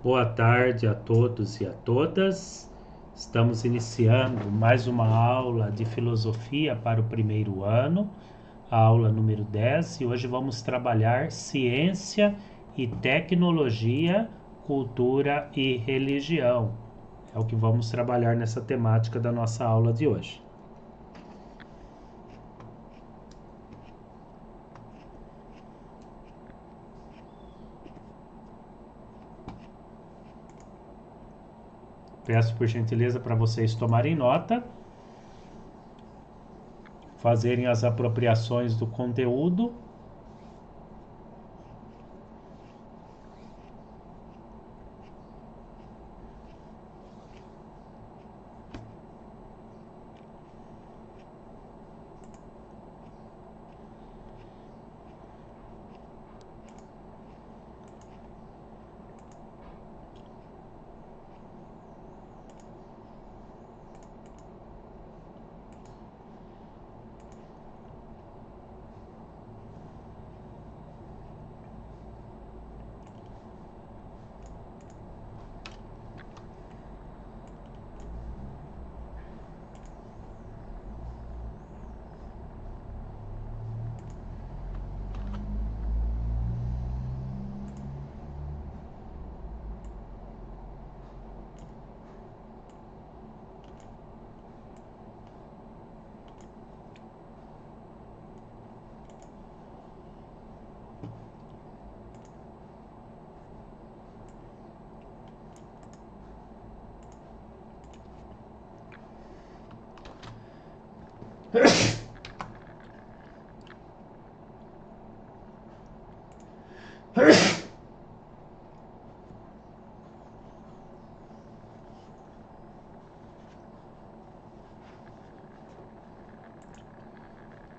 Boa tarde a todos e a todas. Estamos iniciando mais uma aula de filosofia para o primeiro ano, a aula número 10, e hoje vamos trabalhar ciência e tecnologia, cultura e religião. É o que vamos trabalhar nessa temática da nossa aula de hoje. Peço por gentileza para vocês tomarem nota, fazerem as apropriações do conteúdo.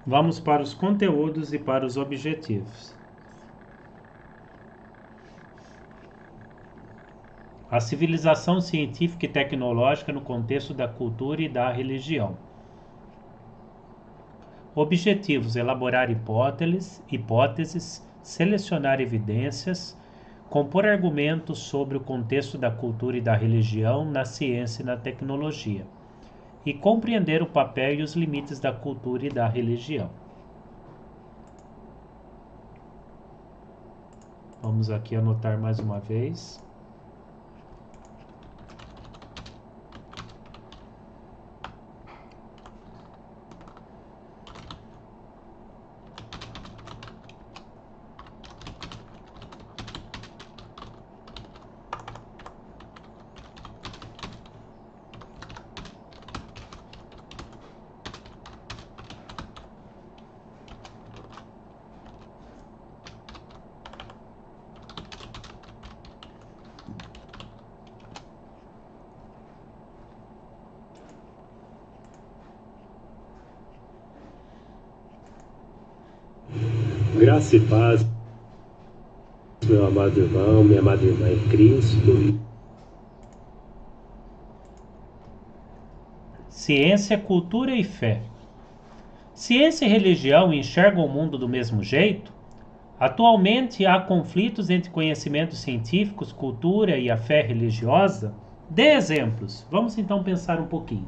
Vamos para os conteúdos e para os objetivos. A civilização científica e tecnológica no contexto da cultura e da religião. Objetivos: elaborar hipóteses, selecionar evidências, compor argumentos sobre o contexto da cultura e da religião na ciência e na tecnologia, e compreender o papel e os limites da cultura e da religião. Vamos aqui anotar mais uma vez. Graça e paz, meu amado irmão, minha amada irmã em Cristo. Ciência, cultura e fé. Ciência e religião enxergam o mundo do mesmo jeito? Atualmente há conflitos entre conhecimentos científicos, cultura e a fé religiosa? Dê exemplos. Vamos então pensar um pouquinho.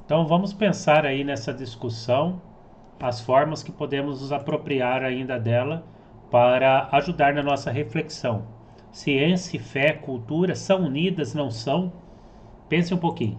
Então vamos pensar aí nessa discussão as formas que podemos nos apropriar ainda dela para ajudar na nossa reflexão. Ciência, fé, cultura são unidas, não são? Pense um pouquinho.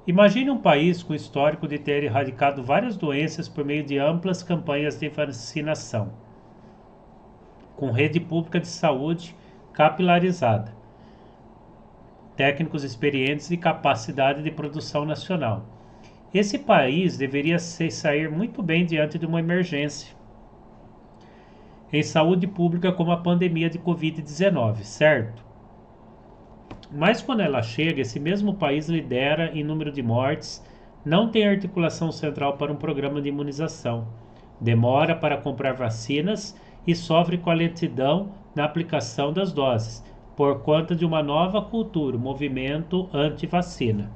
Imagine um país com histórico de ter erradicado várias doenças por meio de amplas campanhas de vacinação, com rede pública de saúde capilarizada, técnicos experientes e capacidade de produção nacional. Esse país deveria se sair muito bem diante de uma emergência em saúde pública como a pandemia de Covid-19, certo? Mas quando ela chega, esse mesmo país lidera em número de mortes, não tem articulação central para um programa de imunização, demora para comprar vacinas e sofre com a lentidão na aplicação das doses, por conta de uma nova cultura, o movimento anti-vacina.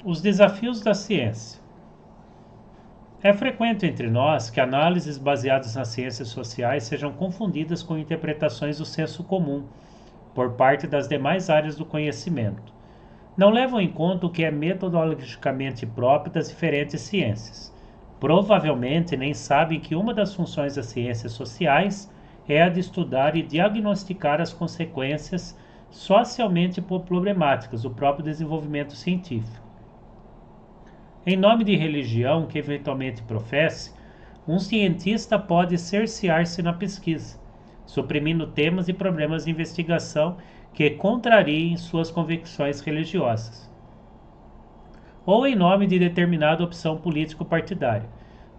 Os desafios da ciência. É frequente entre nós que análises baseadas nas ciências sociais sejam confundidas com interpretações do senso comum por parte das demais áreas do conhecimento. Não levam em conta o que é metodologicamente próprio das diferentes ciências. Provavelmente nem sabem que uma das funções das ciências sociais é a de estudar e diagnosticar as consequências socialmente problemáticas do próprio desenvolvimento científico. Em nome de religião que eventualmente professe, um cientista pode cercear-se na pesquisa, suprimindo temas e problemas de investigação que contrariem suas convicções religiosas, ou em nome de determinada opção político-partidária,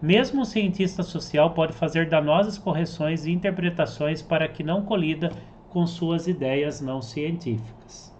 Mesmo um cientista social pode fazer danosas correções e interpretações para que não colida com suas ideias não científicas.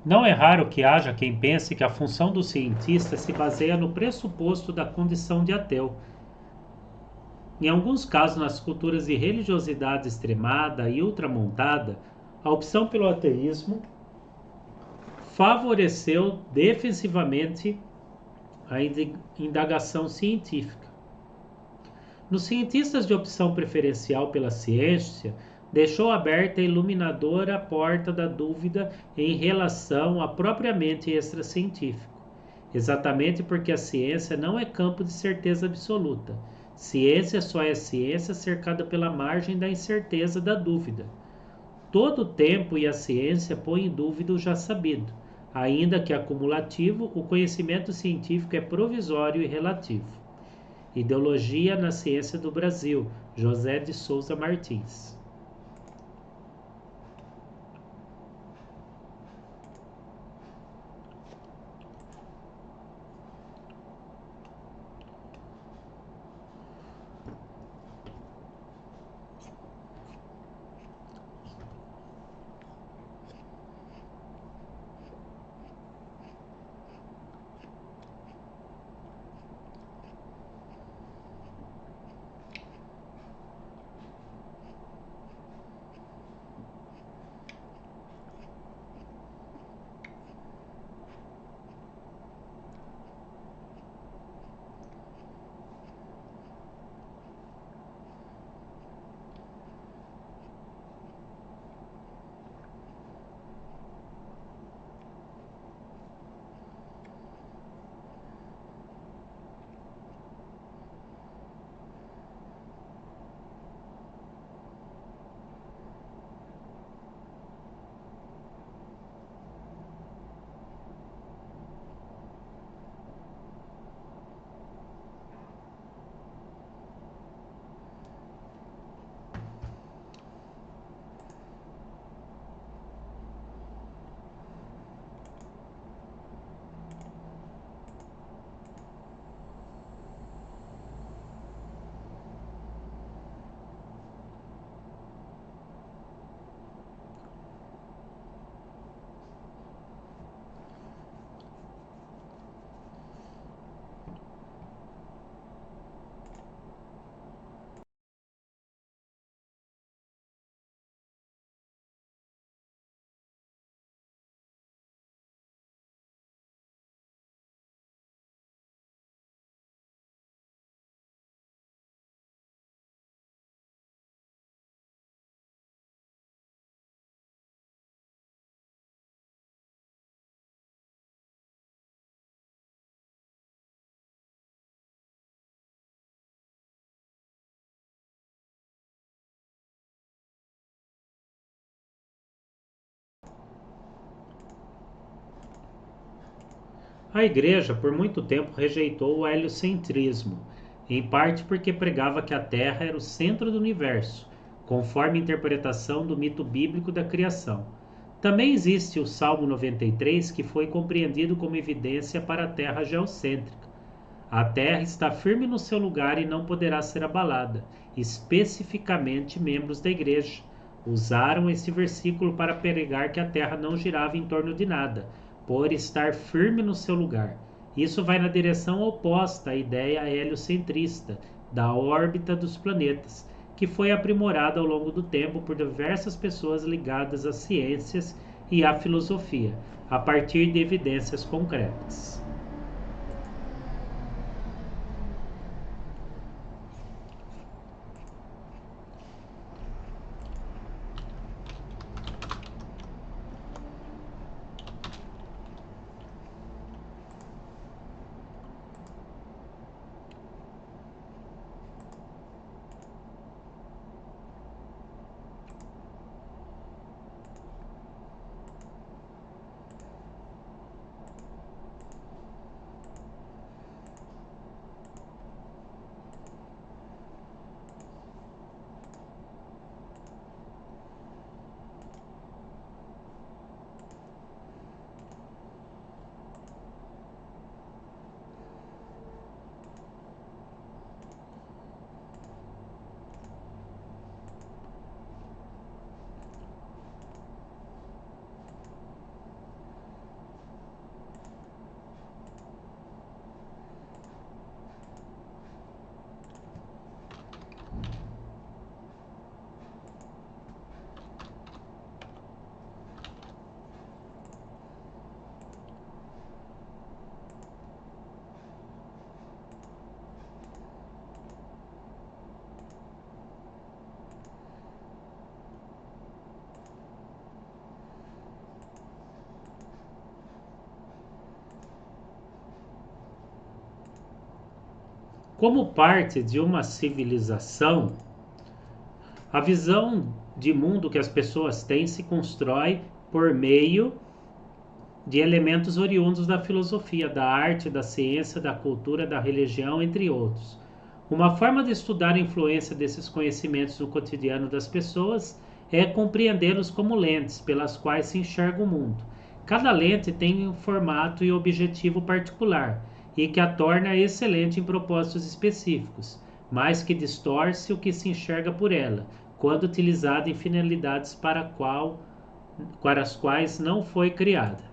Não é raro que haja quem pense que a função do cientista se baseia no pressuposto da condição de ateu. Em alguns casos, nas culturas de religiosidade extremada e ultramontada, a opção pelo ateísmo favoreceu defensivamente a indagação científica. Nos cientistas de opção preferencial pela ciência, deixou aberta a iluminadora porta da dúvida em relação a propriamente extracientífico, exatamente porque a ciência não é campo de certeza absoluta. Ciência só é ciência cercada pela margem da incerteza da dúvida. Todo o tempo e a ciência põe em dúvida o já sabido. Ainda que acumulativo, o conhecimento científico é provisório e relativo. Ideologia na Ciência do Brasil, José de Souza Martins. A Igreja, por muito tempo, rejeitou o heliocentrismo, em parte porque pregava que a Terra era o centro do universo, conforme a interpretação do mito bíblico da criação. Também existe o Salmo 93, que foi compreendido como evidência para a Terra geocêntrica. A Terra está firme no seu lugar e não poderá ser abalada. Especificamente, membros da Igreja usaram esse versículo para pregar que a Terra não girava em torno de nada, por estar firme no seu lugar. Isso vai na direção oposta à ideia heliocentrista da órbita dos planetas, que foi aprimorada ao longo do tempo por diversas pessoas ligadas às ciências e à filosofia, a partir de evidências concretas. Como parte de uma civilização, a visão de mundo que as pessoas têm se constrói por meio de elementos oriundos da filosofia, da arte, da ciência, da cultura, da religião, entre outros. Uma forma de estudar a influência desses conhecimentos no cotidiano das pessoas é compreendê-los como lentes pelas quais se enxerga o mundo. Cada lente tem um formato e objetivo particular, e que a torna excelente em propósitos específicos, mas que distorce o que se enxerga por ela, quando utilizada em finalidades para as quais não foi criada.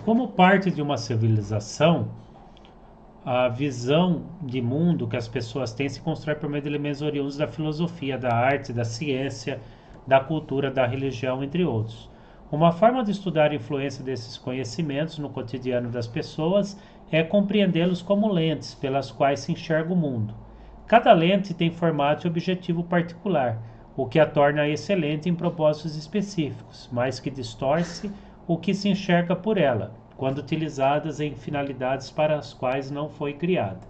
Como parte de uma civilização, a visão de mundo que as pessoas têm se constrói por meio de elementos oriundos da filosofia, da arte, da ciência, da cultura, da religião, entre outros. Uma forma de estudar a influência desses conhecimentos no cotidiano das pessoas é compreendê-los como lentes pelas quais se enxerga o mundo. Cada lente tem formato e objetivo particular, o que a torna excelente em propósitos específicos, mas que distorce o que se enxerga por ela, quando utilizadas em finalidades para as quais não foi criada.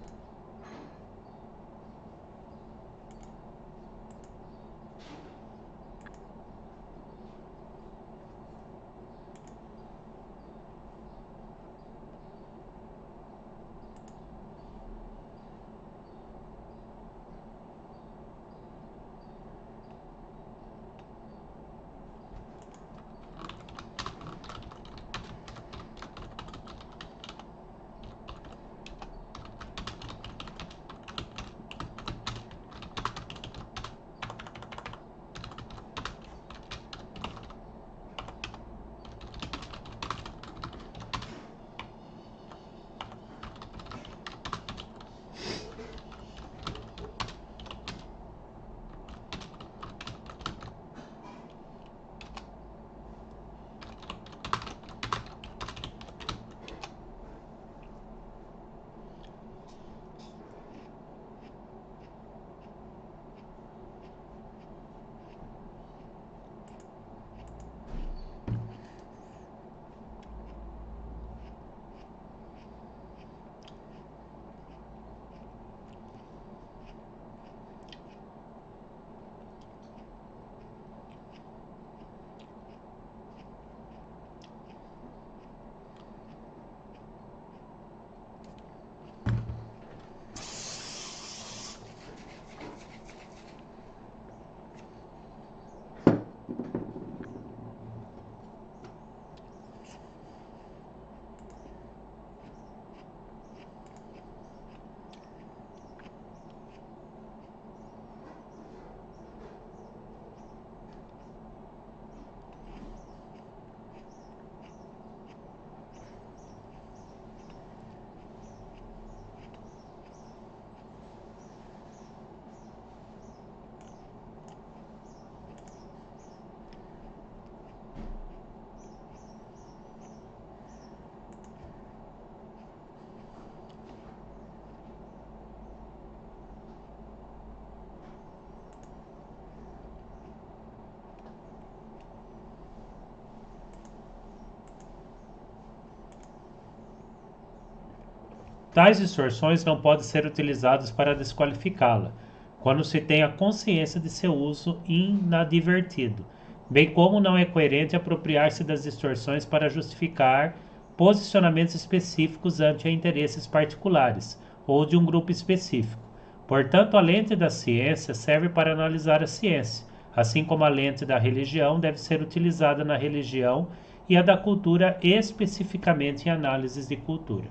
Tais distorções não podem ser utilizadas para desqualificá-la, quando se tem a consciência de seu uso inadvertido, bem como não é coerente apropriar-se das distorções para justificar posicionamentos específicos ante interesses particulares ou de um grupo específico. Portanto, a lente da ciência serve para analisar a ciência, assim como a lente da religião deve ser utilizada na religião e a da cultura especificamente em análises de cultura.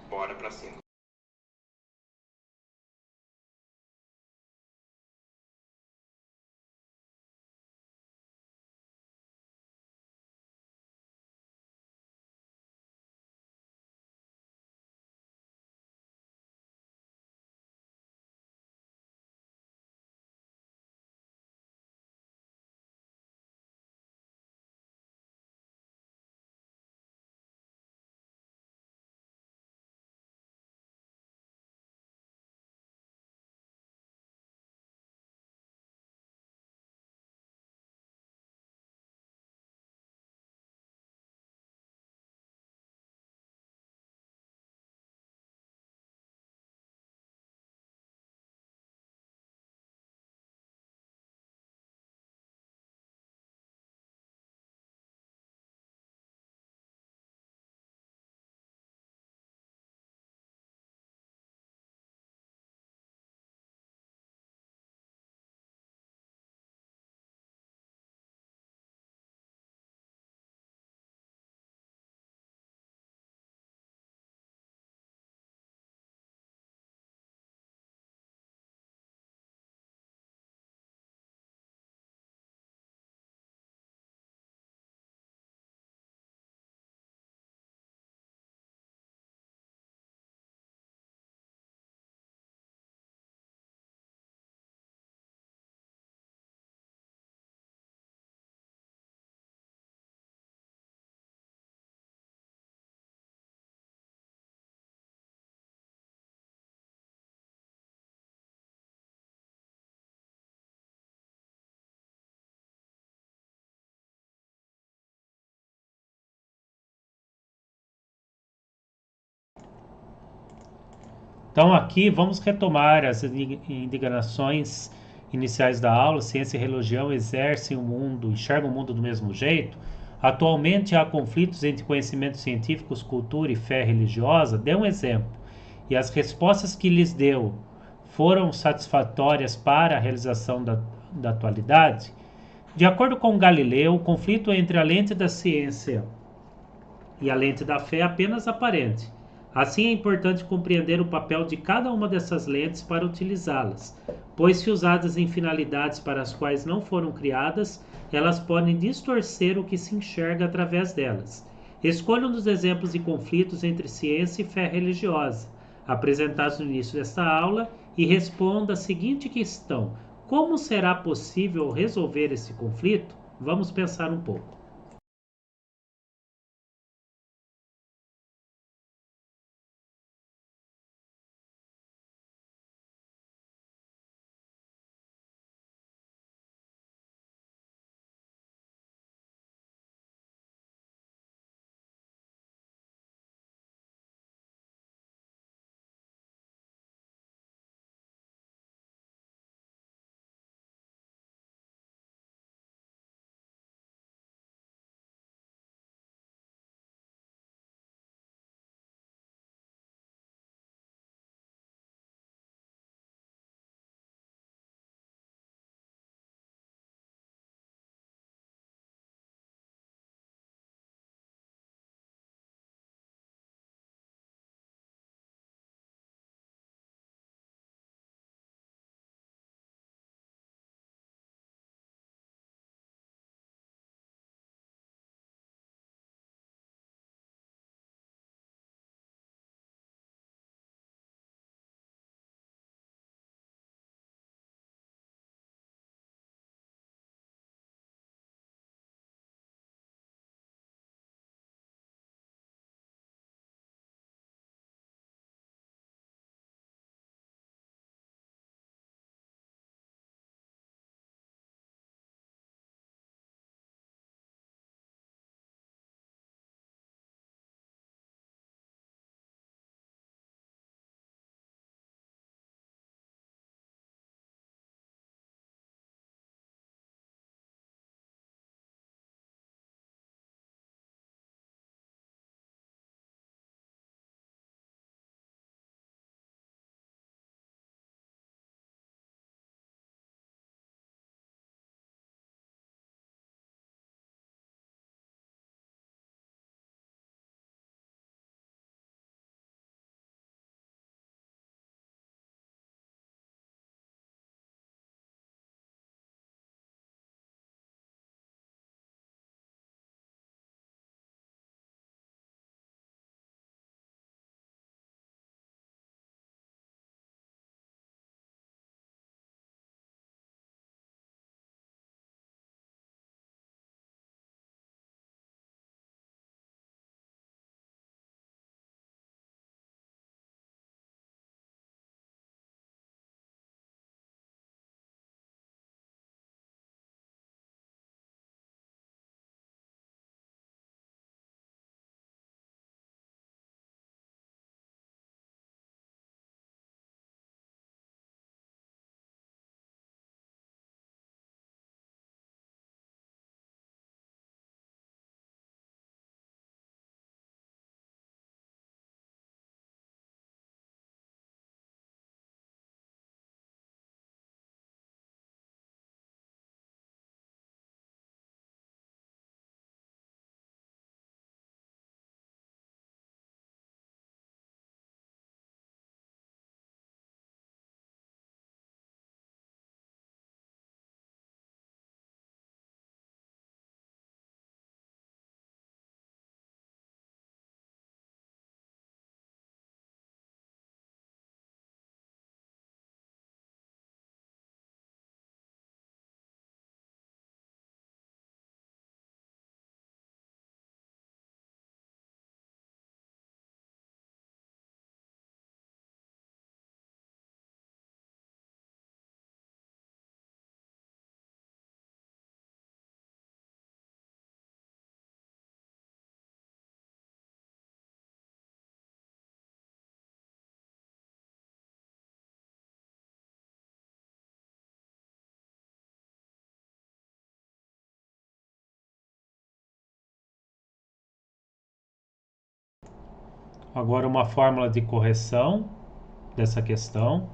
Bora pra cima. Então aqui vamos retomar as indagações iniciais da aula. Ciência e religião exercem o mundo, enxergam o mundo do mesmo jeito? Atualmente há conflitos entre conhecimentos científicos, cultura e fé religiosa? Dê um exemplo. E as respostas que lhes deu foram satisfatórias para a realização da atualidade? De acordo com Galileu, o conflito entre a lente da ciência e a lente da fé é apenas aparente. Assim, é importante compreender o papel de cada uma dessas lentes para utilizá-las, pois, se usadas em finalidades para as quais não foram criadas, elas podem distorcer o que se enxerga através delas. Escolha um dos exemplos de conflitos entre ciência e fé religiosa, apresentados no início desta aula, e responda a seguinte questão: como será possível resolver esse conflito? Vamos pensar um pouco. Agora uma fórmula de correção dessa questão.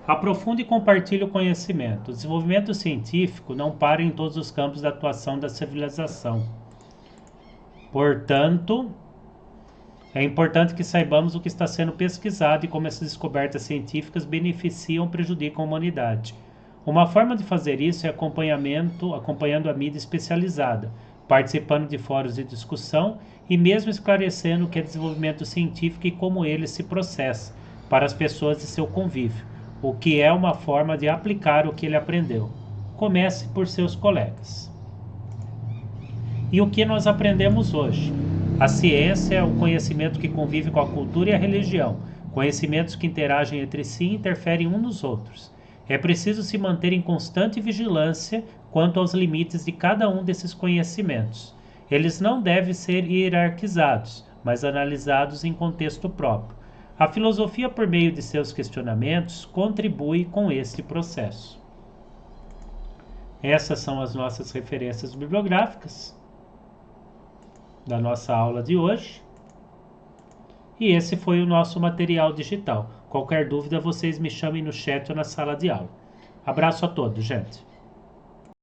Aprofunde e compartilhe o conhecimento. O desenvolvimento científico não para em todos os campos da atuação da civilização. Portanto, é importante que saibamos o que está sendo pesquisado e como essas descobertas científicas beneficiam ou prejudicam a humanidade. Uma forma de fazer isso é acompanhando a mídia especializada, participando de fóruns de discussão e mesmo esclarecendo o que é desenvolvimento científico e como ele se processa para as pessoas de seu convívio, o que é uma forma de aplicar o que ele aprendeu. Comece por seus colegas. E o que nós aprendemos hoje? A ciência é o conhecimento que convive com a cultura e a religião, conhecimentos que interagem entre si e interferem uns nos outros. É preciso se manter em constante vigilância quanto aos limites de cada um desses conhecimentos. Eles não devem ser hierarquizados, mas analisados em contexto próprio. A filosofia, por meio de seus questionamentos, contribui com este processo. Essas são as nossas referências bibliográficas da nossa aula de hoje. E esse foi o nosso material digital. Qualquer dúvida, vocês me chamem no chat ou na sala de aula. Abraço a todos, gente.